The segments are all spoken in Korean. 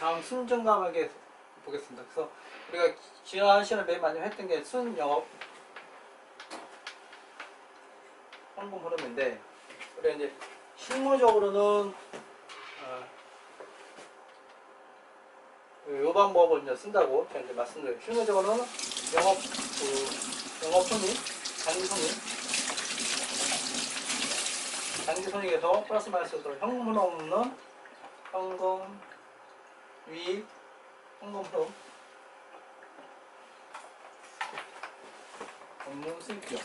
다음 순증감하게 보겠습니다. 그래서 우리가 지난 시간에 맨 많이 했던 게 순영업 현금 흐름인데, 우리가 이제 실무적으로는 이 방법을 이제 쓴다고 제가 이제 말씀드려요. 실무적으로는 영업 손익, 단기 손익에서 플러스 마이너스로 현금 흐름 없는 현금 유입, 현금 흐름 없는 수익비용.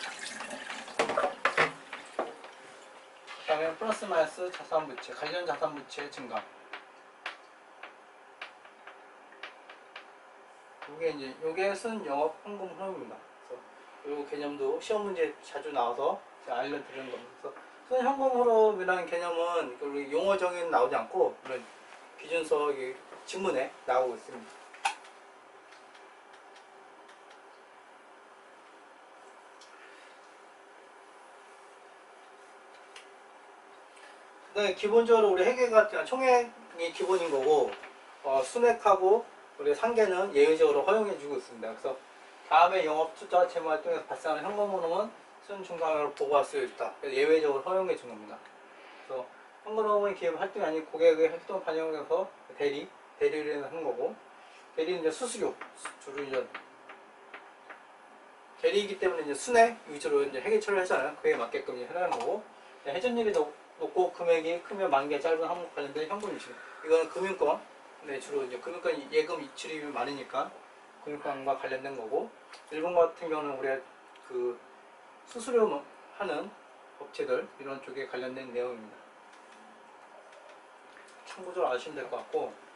그 다음에 플러스 마이너스 자산부채, 관련 자산부채 증가. 요게 쓴 영업 현금 흐름입니다. 그래서 요 개념도 시험 문제 자주 나와서 제가 알려드리는 겁니다. 그래서 순 현금 흐름이라는 개념은 우리 용어 정의는 나오지 않고 이런 기준서 지문에 나오고 있습니다. 그다음에 기본적으로 우리 회계 같은 총액이 기본인 거고, 순액하고 우리 상계는 예외적으로 허용해주고 있습니다. 그래서 다음에 영업 투자 재무 활동에서 발생하는 현금 흐름은 순 중간으로 보고할 수 있다. 예외적으로 허용해 준 겁니다. 그래서 현금 흐름은 기업 활동이 아닌 고객의 활동 반영해서 대리를 하는 거고, 대리는 이제 수수료 주로 이제 대리이기 때문에 이제 순액 위주로 이제 회계 처리를 하잖아요. 그에 맞게끔 이제 해라는 거고, 회전율이 높고 금액이 크면 만기가 짧은 항목 관련된 현금 이체. 이거는 금융권. 네, 주로 이제 금융권 예금 이출입이 많으니까 금융권과 관련된 거고, 일본 같은 경우는 우리가 그 수수료 하는 업체들 이런 쪽에 관련된 내용입니다. 참고적으로 아시면 될 것 같고,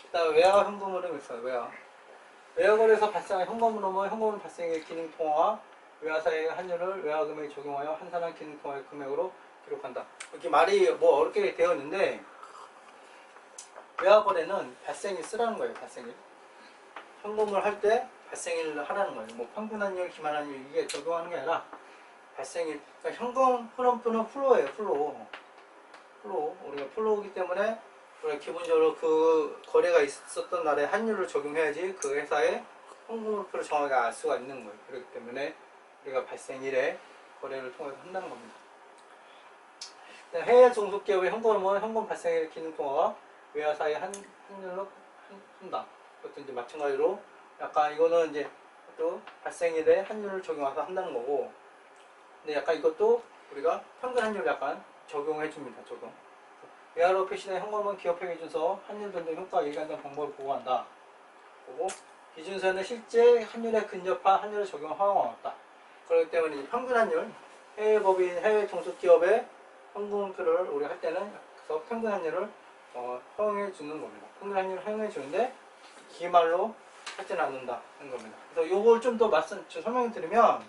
일단 외화 현금 흐름이 있어요. 외화거래에서 발생한 현금 흐름은 현금 흐름 발생의 기능 통화와 외화 사이의 환율을 외화 금액에 적용하여 환산한 기능 통화의 금액으로 기록한다. 이렇게 말이 뭐 어렵게 되어 있는데, 외화거래는 발생일 쓰라는 거예요. 발생일. 현금을 할 때 발생일을 하라는 거예요. 뭐 평균환율, 기만환율 이게 적용하는 게 아니라 발생일. 그러니까 현금 흐름 또는 플로우예요. 플로우. 우리가 플로우이기 때문에 우리가 기본적으로 그 거래가 있었던 날에 환율을 적용해야지 그 회사의 현금흐름표를 정확하게 알 수가 있는 거예요. 그렇기 때문에 우리가 발생일에 거래를 통해서 한다는 겁니다. 해외 종속기업의 현금흐름은 현금 발생일 기능 통화와 외화 사이 환율로 한다. 그것도 이제 마찬가지로 약간 이거는 이제 또 발생일에 환율을 적용해서 한다는 거고, 근데 약간 이것도 우리가 평균 환율 약간 적용해 줍니다. 적용. 외화로 표시된 현금은 기업회계 기준서 환율 변동 효과가 일관된 방법을 보고한다. 그리고 기준서에는 실제 환율에 근접한 환율을 적용할 허용은 없다. 그렇기 때문에 평균 환율, 해외 법인, 해외 종속기업의 현금표를 우리 할 때는 그래서 평균 환율을 허용해 주는 겁니다. 평균 환율을 허용해 주는데 기말로 하지는 않는다는 겁니다. 그래서 요걸 좀 더 설명을 드리면,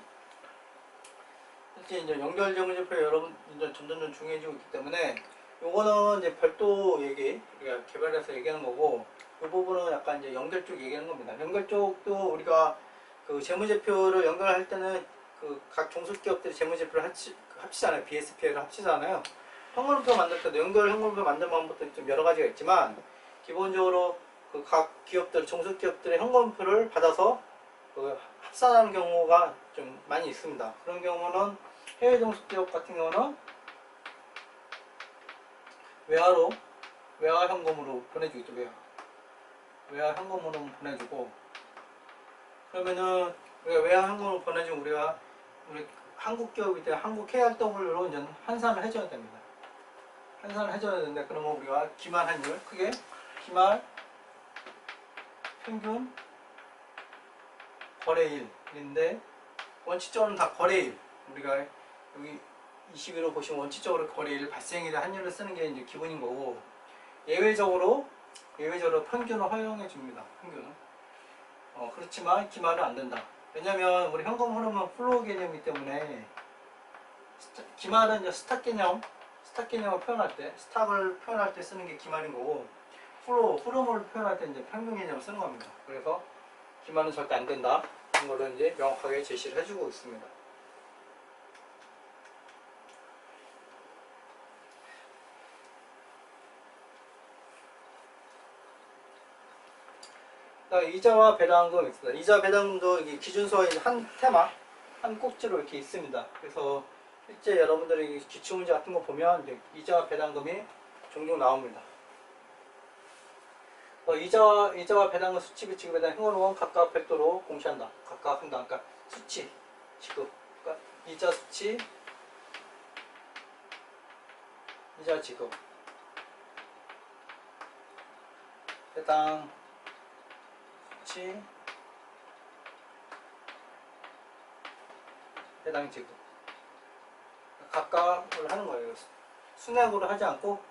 실제 이제 연결 재무제표 여러분 이제 점점 중요해지고 있기 때문에 요거는 이제 별도 얘기, 우리가 개발해서 얘기하는 거고, 이 부분은 약간 이제 연결 쪽 얘기하는 겁니다. 연결 쪽도 우리가 그 재무제표를 연결할 때는 그 각 종속기업들이 재무제표를 합치잖아요. BSP를 합치잖아요. 현금흐름표 만들 때도 연결 현금흐름표 만드는 방법도 좀 여러 가지가 있지만, 기본적으로 그 각 기업들, 종속기업들의 현금흐름표를 받아서 그 합산하는 경우가 좀 많이 있습니다. 그런 경우는 해외 종속기업 같은 경우는 외화 현금으로 보내주겠죠. 외화 현금으로 보내주고, 그러면은 우리가 외화 현금으로 보내주면 우리 한국 기업이 때 한국 해활동으로 이제 환산을 해줘야 됩니다. 환산을 해줘야 되는데, 그러면 우리가 기말 환율, 크게 기말 평균 거래일인데, 원칙적으로는 다 거래일, 우리가 여기 21호 보시면 원칙적으로 거래일 발생일에 환율을 쓰는 게 이제 기본인 거고, 예외적으로 평균을 허용해 줍니다. 평균은. 그렇지만 기말은 안 된다. 왜냐면 우리 현금 흐름은 플로우 개념이기 때문에, 기말은 이제 스탁 개념을 표현할 때, 스탁을 표현할 때 쓰는 게 기말인 거고, 플로우 흐름을 표현할 때 이제 평균 개념을 쓰는 겁니다. 그래서 기말은 절대 안 된다. 이런 거를 이제 명확하게 제시를 해주고 있습니다. 그다음에 이자와 배당금이 있습니다. 이자 배당금도 이게 기준서에 한 테마, 한 꼭지로 이렇게 있습니다. 그래서 실제 여러분들이 기출문제 같은 거 보면 이제 이자와 배당금이 종종 나옵니다. 이자와 배당금 수치비 지급에 대한 행원은 각각 별도로 공시한다. 각각 한다. 그러니까 수치, 지급. 그러니까 이자 수치, 이자 지급. 배당 수치, 배당 지급. 각각을 하는 거예요. 순액으로 하지 않고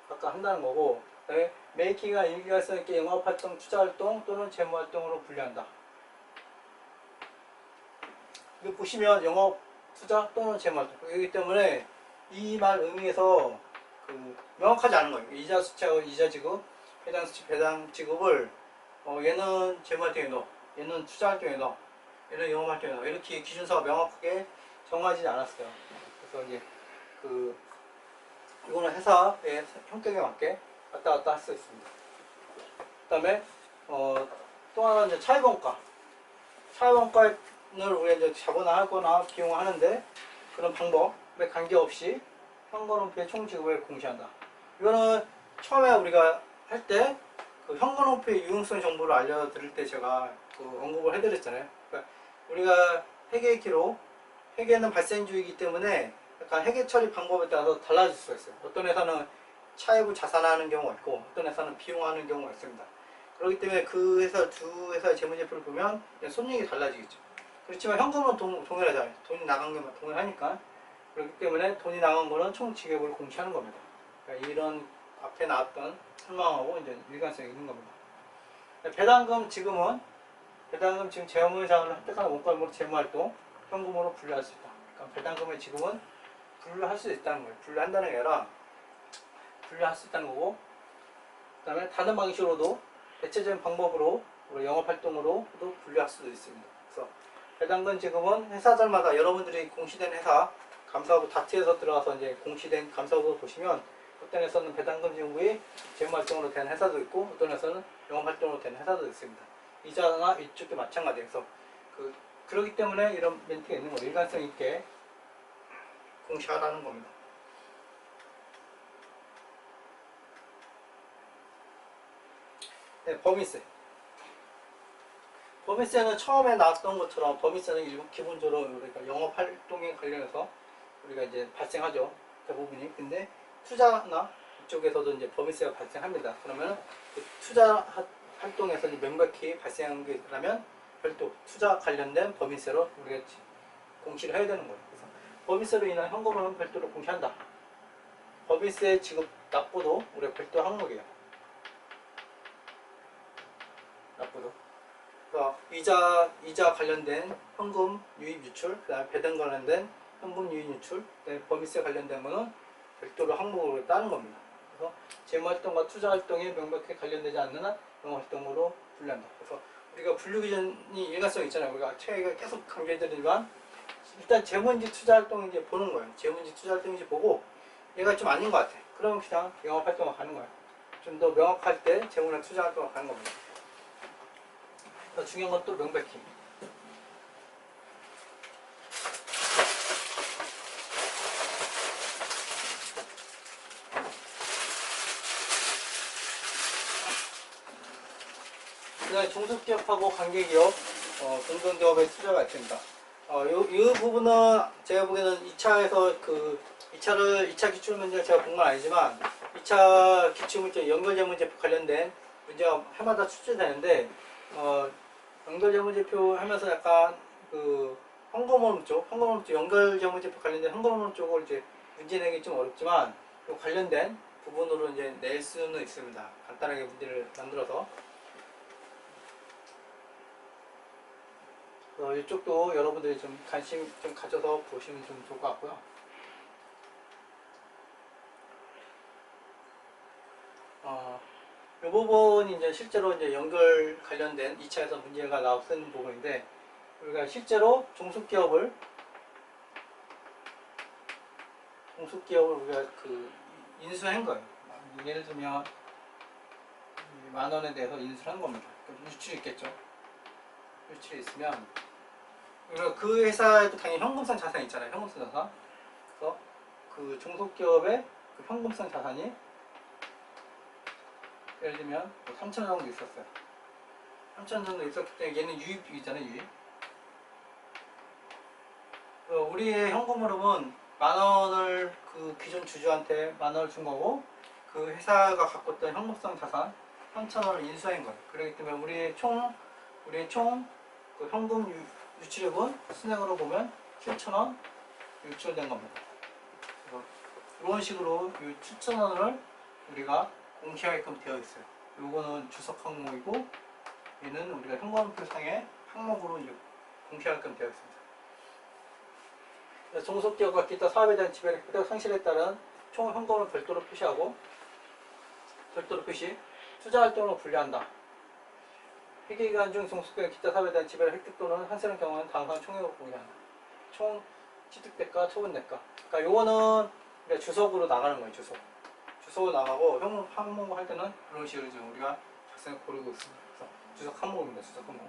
각각 한다는 거고, 그다음에 매기가 일기가성 있게 영업활동, 투자활동 또는 재무활동으로 분류한다. 이거 보시면 영업, 투자 또는 재무활동. 그렇기 때문에 이 말 의미에서 명확하지 않은 거예요. 이자 수치하고 이자 지급, 배당 수치, 배당 지급을 얘는 재무활동에 넣어, 얘는 투자활동에 넣어, 얘는 영업활동에 넣어. 이렇게 기준서가 명확하게 정하지 않았어요. 그래서 이제 이거는 회사의 성격에 맞게 왔다 갔다 할 수 있습니다. 그 다음에 또 하나 이제 차입원가. 차입원가를 우리가 이제 자본화하거나 비용화하는데 그런 방법에 관계없이 현금화폐 총지급을 공시한다. 이거는 처음에 우리가 할 때 현금화폐 유용성 정보를 알려드릴 때 제가 언급을 해드렸잖아요. 그러니까 우리가 회계 기록, 회계는 발생주의이기 때문에 약간 회계 처리 방법에 따라서 달라질 수가 있어요. 어떤 회사는 차입을 자산화하는 경우가 있고 어떤 회사는 비용화하는 경우가 있습니다. 그렇기 때문에 그 회사 두 회사의 재무제표를 보면 손익이 달라지겠죠. 그렇지만 현금은 동일하잖아요. 돈이 나간 것만 동일하니까. 그렇기 때문에 돈이 나간 거는 총 지급을 공시하는 겁니다. 그러니까 이런 앞에 나왔던 설명하고 이제 일관성이 있는 겁니다. 배당금 지금 재무장을 획득하는 원가물로 재무활동 현금으로 분류할 수 있다. 그러니까 배당금의 지급은 분류할 수 있다는 거예요. 분류한다는 게 아니라 분류할 수 있다는 거고, 그 다음에 다른 방식으로도 대체적인 방법으로 영업활동으로도 분류할 수도 있습니다. 그래서 배당금 지급은 회사들마다 여러분들이 공시된 회사 감사하고 다트에서 들어가서 이제 공시된 감사하고 보시면 어떤 회사는 배당금 지급이 재무활동으로 된 회사도 있고 어떤 회사는 영업활동으로 된 회사도 있습니다. 이자나 이쪽도 마찬가지여서 그렇기 때문에 이런 멘트가 있는 거예요. 일관성 있게 공시하라는 겁니다. 네, 범위세. 범위세는 처음에 나왔던 것처럼 범위세는 기본적으로 우리가 영업활동에 관련해서 우리가 이제 발생하죠. 대부분이. 근데 투자나 이쪽에서도 이제 범위세가 발생합니다. 그러면 투자 활동에서 명백히 발생한 게 있다면 별도 투자 관련된 범위세로 우리가 공시를 해야 되는 거예요. 그래서 범위세로 인한 현금은 별도로 공시한다. 범위세 지급 납부도 우리가 별도 항목이에요. 납부도. 그러니까 이자 관련된 현금 유입 유출, 그다음에 배당 관련된 현금 유입 유출, 그다음에 범위세 관련된 거는 별도로 항목으로 따는 겁니다. 그래서 재무활동과 투자활동에 명백히 관련되지 않는 한 영업활동으로 분류한다. 그래서 우리가 분류 기준이 일관성이 있잖아요. 우리가 최애가 계속 강조해드리지만 일단 재무인지 투자활동인지 보는 거예요. 재무인지 투자활동인지 보고 얘가 좀 아닌 것 같아. 그러면 그냥 영업활동을 가는 거예요. 좀 더 명확할 때 재무나 투자활동을 가는 겁니다. 더 중요한 건 또 명백히. 그다음에 종속기업하고 관계기업, 공동기업의 투자가 있습니다. 이 부분은 제가 보기에는 2차에서 2차 기출문제를 제가 본 건 아니지만 2차 기출문제 연결재무제표 관련된 문제가 해마다 출제되는데 연결재무제표 하면서 약간 현금흐름 쪽 연결재무제표 관련된 현금흐름 쪽을 이제 문제 내기 좀 어렵지만 관련된 부분으로 이제 낼 수는 있습니다. 간단하게 문제를 만들어서. 이쪽도 여러분들이 좀 관심 좀 가져서 보시면 좀 좋을 것 같고요. 이 부분이 이제 실제로 이제 연결 관련된 2차에서 문제가 나오는 부분인데, 우리가 실제로 종속기업을 우리가 인수한 거예요. 예를 들면 만원에 대해서 인수를 하는 겁니다. 유출이 있겠죠. 유출이 있으면 그 회사에도 당연히 현금성 자산이 있잖아요. 현금성 자산. 그래서 그 종속기업의 그 현금성 자산이 예를 들면 3,000원 정도 있었어요. 3,000원 정도 있었기 때문에 얘는 유입이잖아요. 유입. 우리의 현금 흐름은 만원을 그 기존 주주한테 만원을 준 거고, 그 회사가 갖고 있던 현금성 자산 3,000원을 인수한 거예요. 그렇기 때문에 우리의 총 그 현금 유출액은 순액으로 보면 7,000원 유출된 겁니다. 그래서 이런 식으로 이 7,000원을 우리가 공시하게끔 되어 있어요. 요거는 주석 항목이고, 얘는 우리가 현금표상의 항목으로 이제 공시하게끔 되어 있습니다. 종속기업과 기타 사업에 대한 지배력 획득 상실에 따른 총 현금을 별도로 표시하고, 별도로 표시, 투자활동으로 분류한다. 회계기간 중 종속기업 기타 사업에 대한 지배력 획득 또는 환수하는 경우는 다음과 총액으로 공개한다. 총 취득대가, 처분대가. 그러니까 요거는 주석으로 나가는 거예요. 주석으로 나가고, 현금 항목 할 때는 이런 식으로 우리가 작성을 고르고 있습니다. 그래서 주석 항목입니다. 주석 항목.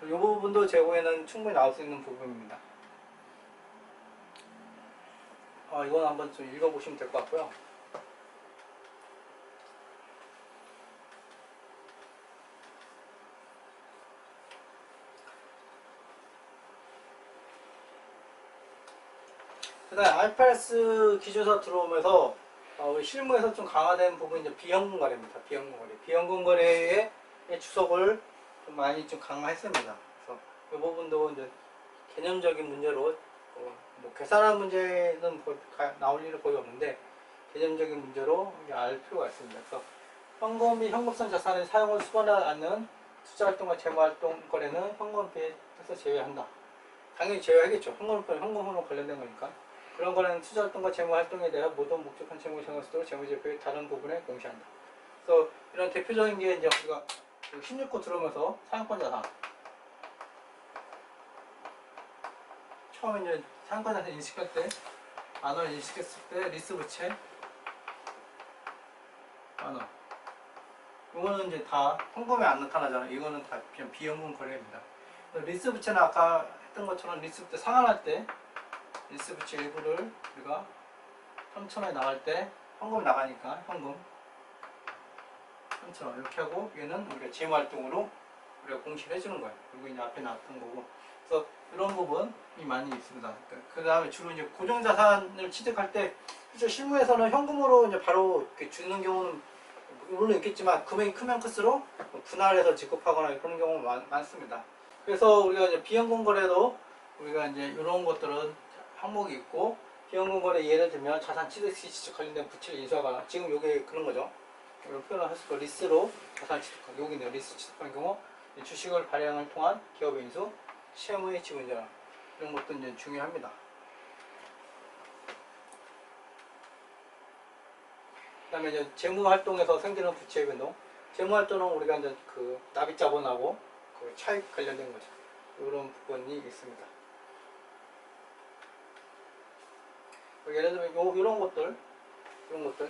이 부분도 재고에는 충분히 나올 수 있는 부분입니다. 이건 한번 좀 읽어보시면 될 것 같고요. 그 다음에 IFRS 기준서 들어오면서 우리 실무에서 좀 강화된 부분이 이제 비현금 거래입니다. 비현금 거래. 비현금 거래의 주석을 좀 많이 좀 강화했습니다. 그래서 이 부분도 이제 개념적인 문제로 뭐 계산한 문제는 나올 일은 거의 없는데, 개념적인 문제로 알 필요가 있습니다. 그래서 현금 및 현금성 자산의 사용을 수반하지 않는 투자활동과 재무활동 거래는 현금비에서 제외한다. 당연히 제외하겠죠. 현금으로 관련된 거니까. 그런 거래는 투자활동과 재무활동에 대해 모든 목적한 재무정책으로 재무제표의 다른 부분에 공시한다. 그래서 이런 대표적인 게 이제 우리가 16호 들어오면서 사용권 자산. 처음에 이제 사용권 자산 인식할 때, 만원 인식했을 때 리스 부채 만원. 이거는 이제 다 현금에 안 나타나잖아요. 이거는 다 그냥 비현금 거래입니다. 리스 부채는 아까 했던 것처럼 리스 부채 상환할 때 리스 부채 일부를 우리가 3,000원에 나갈 때 현금 나가니까 현금 3,000원 이렇게 하고, 얘는 우리가 재무활동으로 우리가 공시를 해주는 거예요. 그리고 이제 앞에 나왔던 거고. 그래서 이런 부분이 많이 있습니다. 그 다음에 주로 이제 고정자산을 취득할 때, 실무에서는 현금으로 이제 바로 이렇게 주는 경우는 물론 있겠지만, 금액이 크면 클수록 분할해서 지급하거나 그런 경우가 많습니다. 그래서 우리가 이제 비현금 거래도 우리가 이제 이런 것들은 항목이 있고, 비현금 거래 예를 들면 자산 취득 시 지적 관련된 부채를 인수하거나, 지금 이게 그런 거죠. 이런 표현을 했을 거, 리스로 자산 취득하기. 여기는 리스 취득하는 경우, 주식을 발행을 통한 기업의 인수, 채무의 지분 전환, 이런 것도 이제 중요합니다. 그 다음에 이제 재무활동에서 생기는 부채의 변동. 재무활동은 우리가 이제 그 납입자본하고 그 차익 관련된 거죠. 이런 부분이 있습니다. 예를 들면 이런 것들,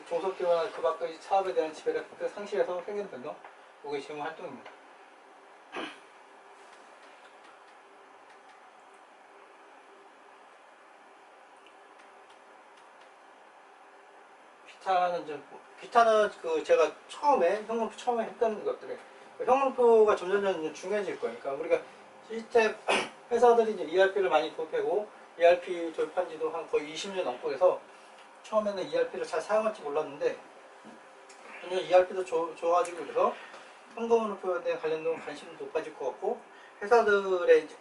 종속기업이나 그 밖의 사업에 대한 지배력 상실에서 생기는 변동, 이게 재무활동입니다. 기타는 그 제가 현금표 처음에 했던 것들이, 현금표가 점점 중요해질 거예요. 그러니까 우리가 시스템 회사들이 이제 ERP를 많이 도입하고, ERP 도입한 지도 한 거의 20년 넘고 해서 처음에는 ERP를 잘 사용할지 몰랐는데, ERP도 좋아지고 그래서 현금표에 대한 관심도 높아질 것 같고, 회사들의 이제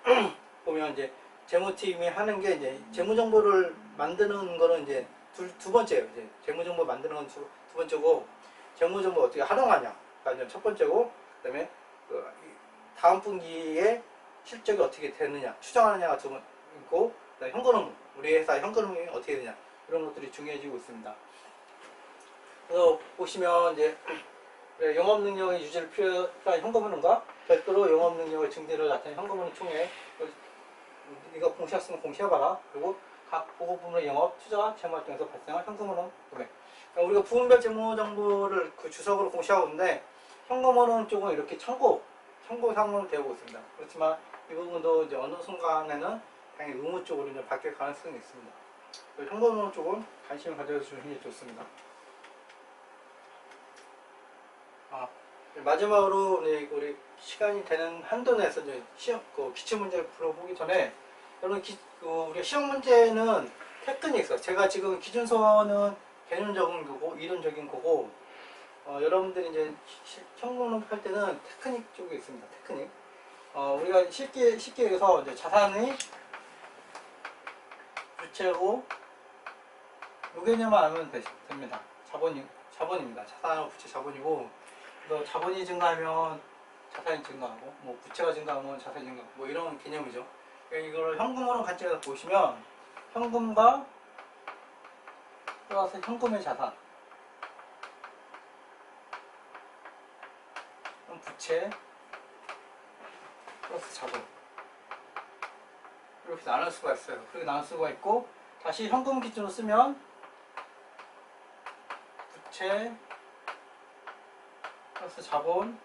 보면 이제 재무팀이 하는 게 이제 재무정보를 만드는 거는 이제 두 번째예요. 이제 재무정보 만드는 건 두 번째고, 재무정보 어떻게 활용하냐가 이제 첫 번째고, 그다음에 그 다음 분기에 실적이 어떻게 되느냐 추정하느냐가 두 번이고, 그다음에 현금, 우리 회사 현금이 어떻게 되냐, 이런 것들이 중요해지고 있습니다. 그래서 보시면 이제 영업능력의 유지를 필요한 현금흐름과 별도로 영업능력의 증대를 나타낸 현금흐름 총액, 이거 공시했으면 공시해봐라. 그리고 각 보고부문의 영업, 투자, 재무활동에서 발생한 현금흐름 금액. 그러니까 우리가 부문별 재무정보를 그 주석으로 공시하고 있는데, 현금으로는 조금 이렇게 청구상으로 되고 있습니다. 그렇지만 이 부분도 이제 어느 순간에는 당연히 의무 쪽으로 이제 바뀔 가능성이 있습니다. 현금으로 조금 관심을 가져주시는 게 좋습니다. 마지막으로 우리 시간이 되는 한도 내에서 이제 기출 문제를 풀어보기 전에 여러분 우리 시험 문제는 테크닉이 있어요. 제가 지금 기준서는 개념적인 거고 이론적인 거고 여러분들이 이제 현금으로 할 때는 테크닉 쪽에 있습니다. 테크닉. 우리가 쉽게 얘기해서 이제 자산의 부채고 요 개념만 알면 됩니다. 자본입니다. 자산하고 부채 자본이고, 그래서 자본이 증가하면 자산이 증가하고, 뭐 부채가 증가하면 자산이 증가하고, 뭐 이런 개념이죠. 그러니까 이걸 현금으로 관점에서 보시면 현금과 플러스 현금의 자산, 부채 플러스 자본, 이렇게 나눌 수가 있어요. 그렇게 나눌 수가 있고, 다시 현금 기준으로 쓰면 부채 플러스 자본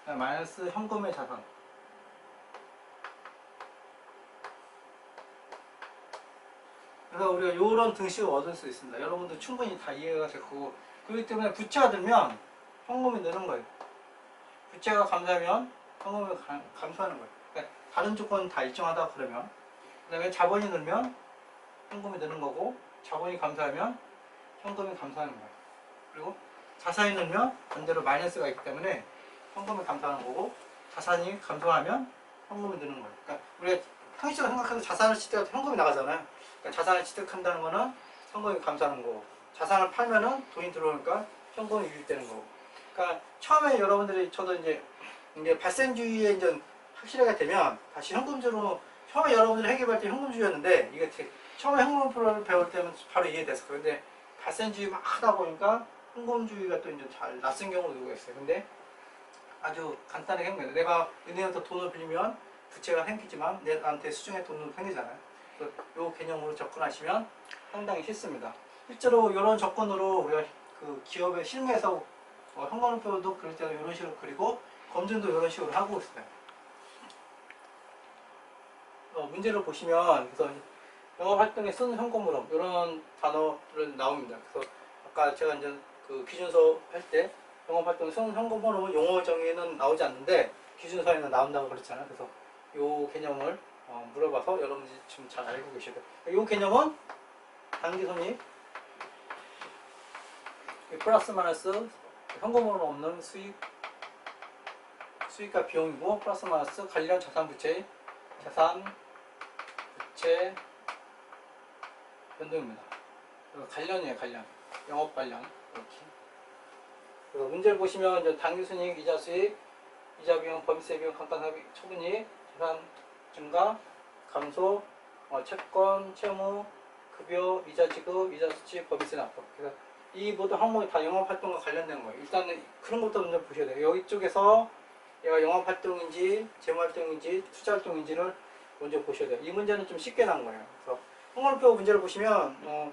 마이너스 현금의 자산. 그래서 우리가 이런 등식을 얻을 수 있습니다. 여러분들 충분히 다 이해가 되고, 그렇기 때문에 부채가 들면 현금이 느는 거예요. 부채가 감소하면 현금이 감소하는 거예요. 그러니까 다른 조건은 다 일정하다 그러면, 그 다음에 자본이 늘면 현금이 느는 거고, 자본이 감소하면 현금이 감소하는 거예요. 그리고 자산이 늘면 반대로 마이너스가 있기 때문에 현금이 감소하는 거고, 자산이 감소하면 현금이 느는 거예요. 그러니까 우리가 상식적으로 생각해서 자산을 취득할 때 현금이 나가잖아요. 그러니까 자산을 취득한다는 거는 현금이 감소하는 거고, 자산을 팔면은 돈이 들어오니까 현금이 유입되는 거고. 그러니까 처음에 여러분들이 저도 이제 발생주의에 이제 확실하게 되면 다시 현금주로, 처음에 여러분들이 해결할 때 현금주의였는데 이게 처음에 현금주의를 배울 때는 바로 이해됐을 거예요. 근데 발생주의 막 하다 보니까 현금주의가 또 이제 잘 낯선 경우도 있어요. 근데 아주 간단하게 해보면, 내가 은행에서 돈을 빌리면 부채가 생기지만 나한테 수중에 돈은 생기잖아요. 그래서 이 개념으로 접근하시면 상당히 쉽습니다. 실제로 이런 접근으로 우리가 그 기업의 실무에서 현금표도 그릴 때도 이런 식으로 그리고 검증도 이런 식으로 하고 있어요. 문제를 보시면, 그래서 영업활동에 쓰는 현금흐름 이런 단어를 나옵니다. 그래서 아까 제가 이제 그 기준서 할 때 영업활동에 쓰는 현금흐름은 용어 정의는 나오지 않는데 기준서에는 나온다고 그랬잖아요. 그래서 이 개념을 물어봐서 여러분들이 지금 잘 알고 계셔야 돼요. 이 개념은 단기손익 플러스 마이너스 현금으로 없는 수익과 비용이고, 플러스 마이너스 관련 자산 부채 변동입니다. 관련이에요. 관련, 영업 관련. 이렇게. 그래서 문제를 보시면 이제 당기순이익, 이자 수익, 이자 비용, 법인세 비용, 감가상각, 처분이익, 자산 증가, 감소, 채권, 채무, 급여, 이자 지급, 이자 수취, 법인세 납부. 그래서 이 모든 항목이 다 영업활동과 관련된 거예요. 일단은 그런 것도 먼저 보셔야 돼요. 여기 쪽에서 얘가 영업활동인지 재무활동인지 투자활동인지를 먼저 보셔야 돼요. 이 문제는 좀 쉽게 나온 거예요. 그래서 홍원표 문제를 보시면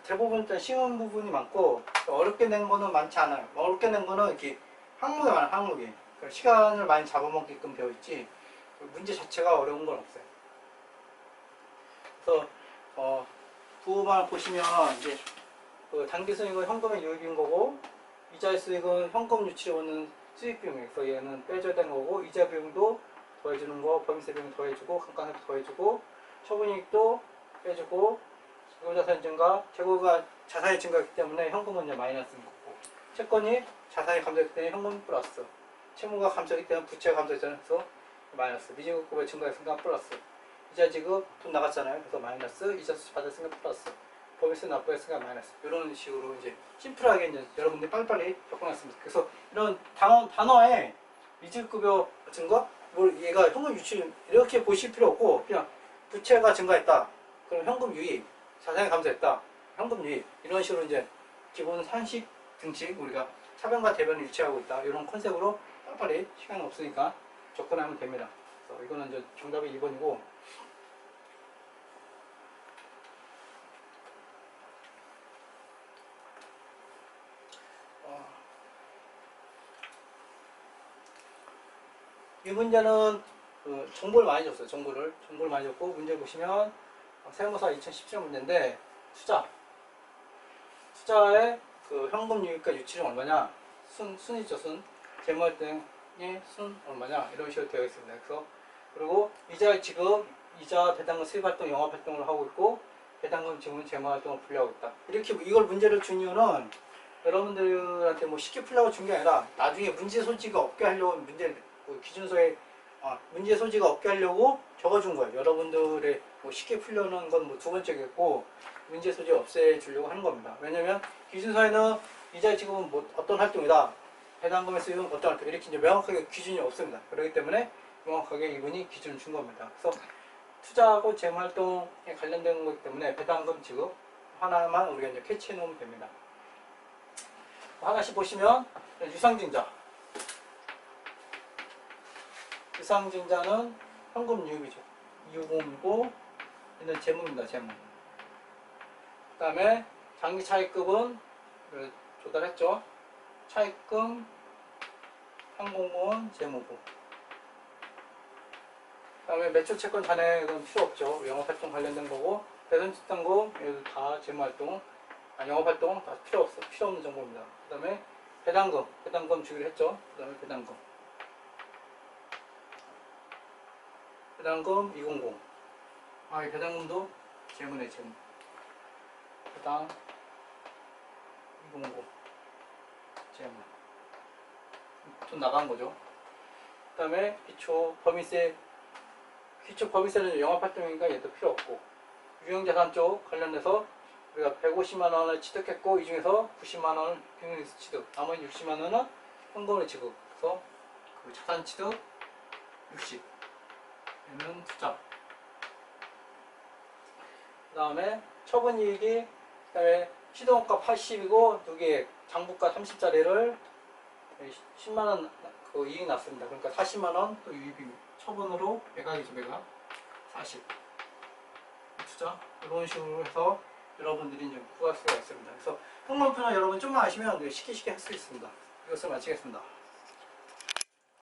대부분 일단 쉬운 부분이 많고 어렵게 낸 거는 많지 않아요. 어렵게 낸 거는 이렇게 항목이 많아요. 항목이. 그러니까 시간을 많이 잡아먹게끔 되어 있지 문제 자체가 어려운 건 없어요. 그래서 부호만 보시면 이제 단기수익은 현금의 유입인 거고, 이자의 수익은 현금 유치를 오는 수익 비용이에요. 그래서 얘는 빼줘야 되는 거고, 이자 비용도 더해주는 거, 법인세 비용 더해주고, 감가상각 더해주고, 처분이익도 빼주고, 재고자산 증가, 재고가 자산이 증가했기 때문에 현금은 이제 마이너스인 거고, 채권이 자산이 감소했기 때문에 현금 플러스, 채무가 감소했기 때문에 부채가 감소했잖아요. 그래서 마이너스, 미지급금의 증가했으니까 플러스, 이자 지급 돈 나갔잖아요. 그래서 마이너스, 이자 수치 받았으니까 플러스, 법인세 납부했으니까 마이너스. 이런 식으로 이제 심플하게 이제 여러분들이 빨리빨리 접근했습니다. 그래서 이런 단어에 미지급여 증가, 얘가 현금 유출 이렇게 보실 필요 없고, 그냥 부채가 증가했다. 그럼 현금 유입, 자산이 감소했다. 현금 유입 이런 식으로 이제 기본 상식 등식 우리가 차변과 대변을 일치하고 있다. 이런 컨셉으로 빨리빨리 시간이 없으니까 접근하면 됩니다. 그래서 이거는 이제 정답이 2번이고. 이 문제는 정보를 많이 줬어요. 정보를 많이 줬고, 문제 보시면 세무사 2017년 문제인데, 투자의 그 현금 유입과 유치율이 얼마냐, 순이죠, 순. 재무활동의 순 얼마냐, 이런 식으로 되어 있습니다. 그래서 그리고 이자 지급, 이자 배당금 수입활동, 영업활동을 하고 있고, 배당금 지급은 재무활동을 분류하고 있다. 이렇게 이걸 문제를 준 이유는 여러분들한테 뭐 쉽게 풀려고 준 게 아니라 나중에 문제 소지가 없게 하려고 기준서에 문제 소지가 없게 하려고 적어준 거예요. 여러분들의 뭐 쉽게 풀려는 건 뭐 두 번째겠고, 문제 소지 없애주려고 하는 겁니다. 왜냐면 기준서에는 이자 지급은 뭐 어떤 활동이다, 배당금의 수익은 어떤 활동, 이렇게 이제 명확하게 기준이 없습니다. 그렇기 때문에 명확하게 이분이 기준을 준 겁니다. 그래서 투자하고 재무활동에 관련된 거기 때문에 배당금 지급 하나만 우리가 이제 캐치해 놓으면 됩니다. 하나씩 보시면 유상증자. 유상증자는 현금 유입이죠. 유금이고 얘는 재무입니다. 재무. 그 다음에 장기 차입금은 조달했죠. 차입금, 항공보험, 재무부. 그 다음에 매출채권 잔액은 필요 없죠. 영업활동 관련된 거고, 배선집단금 얘도 다 재무활동, 영업활동 다 필요 없는 정보입니다. 그 다음에 배당금 주기로 했죠. 그 다음에 배당금 200. 이 배당금도 재무네, 재무. 배당 200. 재무. 돈 나간 거죠. 그 다음에 기초 법인세는 영업활동이니까 얘도 필요 없고, 유형자산 쪽 관련해서 우리가 150만원을 취득했고, 이 중에서 90만원을 비밀리스 취득, 나머지 60만원은 현금으로 지급. 그래서 그 자산 취득 60. 얘는 투자. 그 다음에 처분이익이, 그 다음에 시동가 80이고 누계 장부가 30짜리를 10만원 그 이익 났습니다. 그러니까 40만원 또 유입입니다. 처분으로 매각이죠. 매각 40. 투자. 이런 식으로 해서 여러분들이 이제 구할 수가 있습니다. 그래서 항목표는 여러분 좀만 아시면 쉽게 할 수 있습니다. 이것을 마치겠습니다.